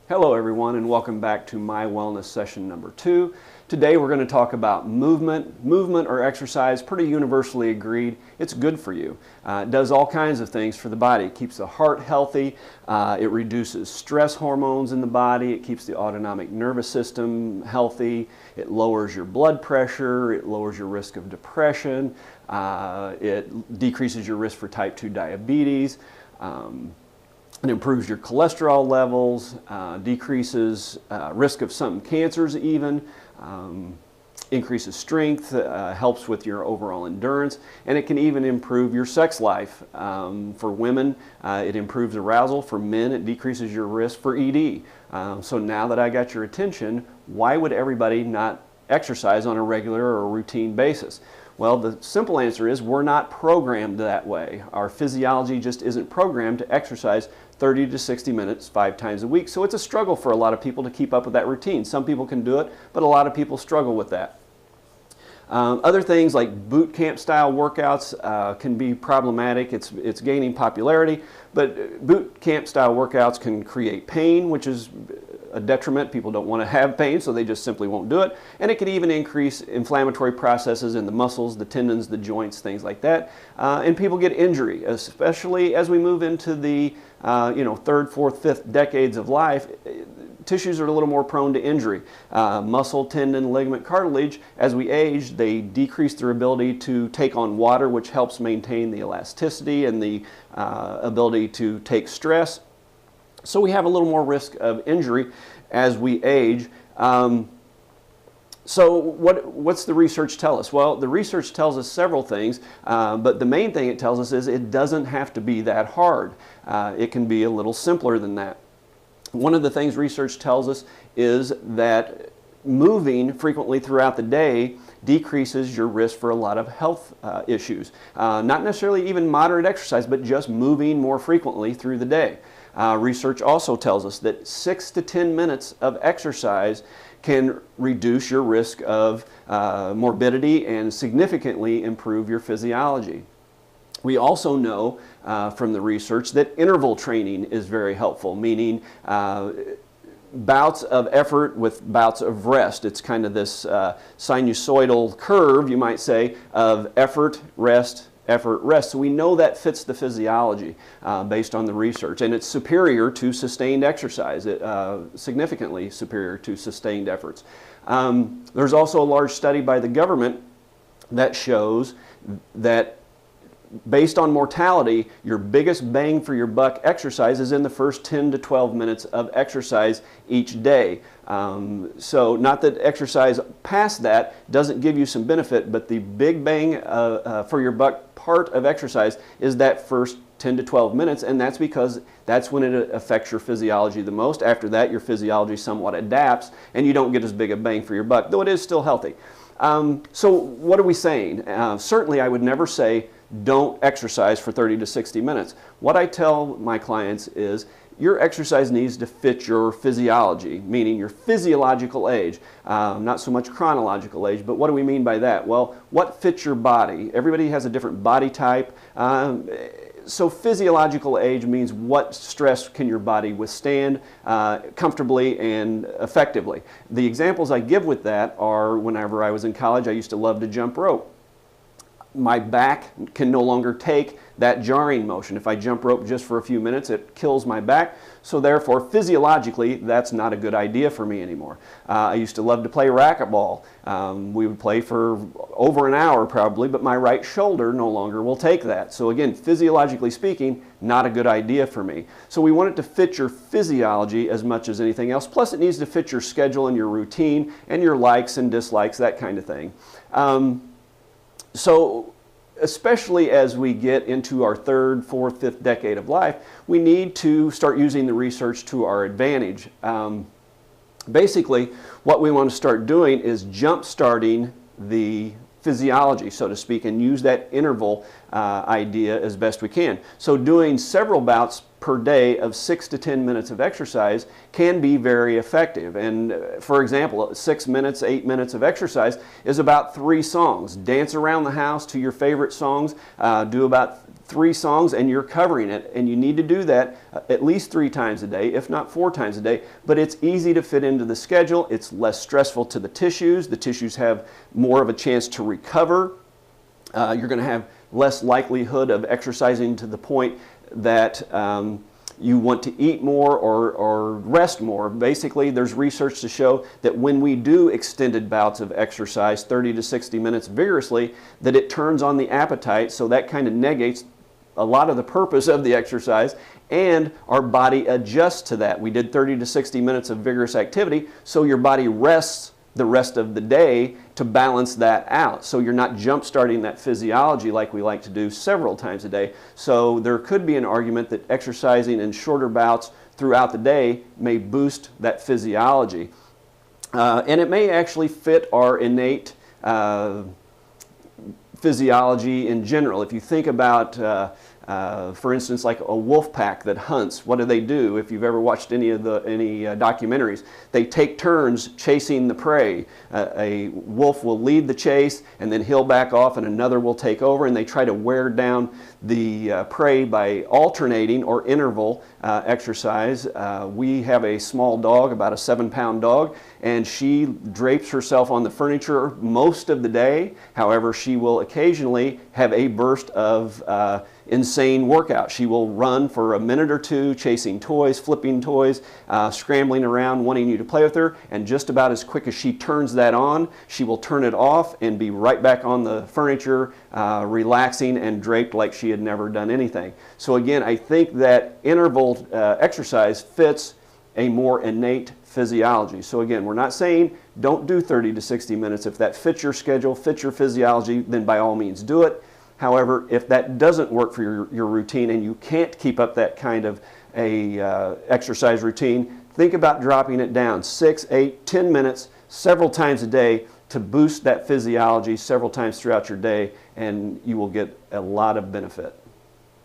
Hello everyone, and welcome back to My Wellness session number 2. Today we're going to talk about movement. Movement or exercise, pretty universally agreed, it's good for you. It does all kinds of things for the body. It keeps the heart healthy, it reduces stress hormones in the body, it keeps the autonomic nervous system healthy, it lowers your blood pressure, it lowers your risk of depression, it decreases your risk for type 2 diabetes. It improves your cholesterol levels, decreases risk of some cancers even, increases strength, helps with your overall endurance, and it can even improve your sex life. For women, it improves arousal. For men, it decreases your risk for ED. So now that I got your attention, why would everybody not exercise on a regular or routine basis? Well, the simple answer is we're not programmed that way. Our physiology just isn't programmed to exercise 30 to 60 minutes 5 times a week. So it's a struggle for a lot of people to keep up with that routine. Some people can do it, but a lot of people struggle with that. Other things like boot camp style workouts can be problematic. It's gaining popularity, but boot camp style workouts can create pain, which is a detriment. People don't want to have pain, so they just simply won't do it. And it can even increase inflammatory processes in the muscles, the tendons, the joints, things like that. And people get injury, especially as we move into the third, fourth, fifth decades of life. Tissues are a little more prone to injury. Muscle, tendon, ligament, cartilage, as we age, they decrease their ability to take on water, which helps maintain the elasticity and the ability to take stress. So we have a little more risk of injury as we age. So what's the research tell us? Well, the research tells us several things, but the main thing it tells us is it doesn't have to be that hard. It can be a little simpler than that. One of the things research tells us is that moving frequently throughout the day decreases your risk for a lot of health issues. Not necessarily even moderate exercise, but just moving more frequently through the day. Research also tells us that 6 to 10 minutes of exercise can reduce your risk of morbidity and significantly improve your physiology. We also know from the research that interval training is very helpful, meaning bouts of effort with bouts of rest. It's kind of this sinusoidal curve, you might say, of effort, rest, effort, rest. So we know that fits the physiology based on the research, and it's superior to sustained exercise, significantly superior to sustained efforts. There's also a large study by the government that shows that based on mortality, your biggest bang for your buck exercise is in the first 10 to 12 minutes of exercise each day. So not that exercise past that doesn't give you some benefit, but the big bang for your buck part of exercise is that first 10 to 12 minutes, and that's because that's when it affects your physiology the most. After that, your physiology somewhat adapts, and you don't get as big a bang for your buck, though it is still healthy. So what are we saying? Certainly I would never say don't exercise for 30 to 60 minutes. What I tell my clients is your exercise needs to fit your physiology, meaning your physiological age, not so much chronological age, but what do we mean by that? Well, what fits your body? Everybody has a different body type. So physiological age means what stress can your body withstand comfortably and effectively. The examples I give with that are whenever I was in college, I used to love to jump rope. My back can no longer take that jarring motion. If I jump rope just for a few minutes, it kills my back. So therefore, physiologically, that's not a good idea for me anymore. I used to love to play racquetball. We would play for over an hour probably, but my right shoulder no longer will take that. So again, physiologically speaking, not a good idea for me. So we want it to fit your physiology as much as anything else. Plus it needs to fit your schedule and your routine and your likes and dislikes, that kind of thing. So especially as we get into our third, fourth, fifth decade of life, we need to start using the research to our advantage. Basically, what we want to start doing is jump starting the physiology, so to speak, and use that interval idea as best we can. So doing several bouts per day of 6 to 10 minutes of exercise can be very effective. And for example, 6 minutes, 8 minutes of exercise is about 3 songs. Dance around the house to your favorite songs, do about 3 songs and you're covering it, and you need to do that at least 3 times a day, if not 4 times a day, but it's easy to fit into the schedule. It's less stressful to the tissues have more of a chance to recover. You're going to have less likelihood of exercising to the point that you want to eat more or rest more. Basically, there's research to show that when we do extended bouts of exercise, 30 to 60 minutes vigorously, that it turns on the appetite, so that kind of negates a lot of the purpose of the exercise, and our body adjusts to that. We did 30 to 60 minutes of vigorous activity, so your body rests the rest of the day to balance that out. So you're not jump starting that physiology like we like to do several times a day. So there could be an argument that exercising in shorter bouts throughout the day may boost that physiology. And it may actually fit our innate physiology in general. If you think about for instance, like a wolf pack that hunts, what do? If you've ever watched any documentaries, they take turns chasing the prey. A wolf will lead the chase, and then he'll back off, and another will take over, and they try to wear down the prey by alternating or interval exercise. We have a small dog, about a 7-pound dog, and she drapes herself on the furniture most of the day. However, she will occasionally have a burst of insane workout. She will run for a minute or 2 chasing toys, flipping toys, scrambling around, wanting you to play with her, and just about as quick as she turns that on, she will turn it off and be right back on the furniture, relaxing and draped like she had never done anything. So again, I think that interval exercise fits a more innate physiology. So again, we're not saying don't do 30 to 60 minutes. If that fits your schedule, fits your physiology, then by all means do it. However, if that doesn't work for your routine and you can't keep up that kind of exercise routine, think about dropping it down 6, 8, 10 minutes several times a day to boost that physiology several times throughout your day, and you will get a lot of benefit.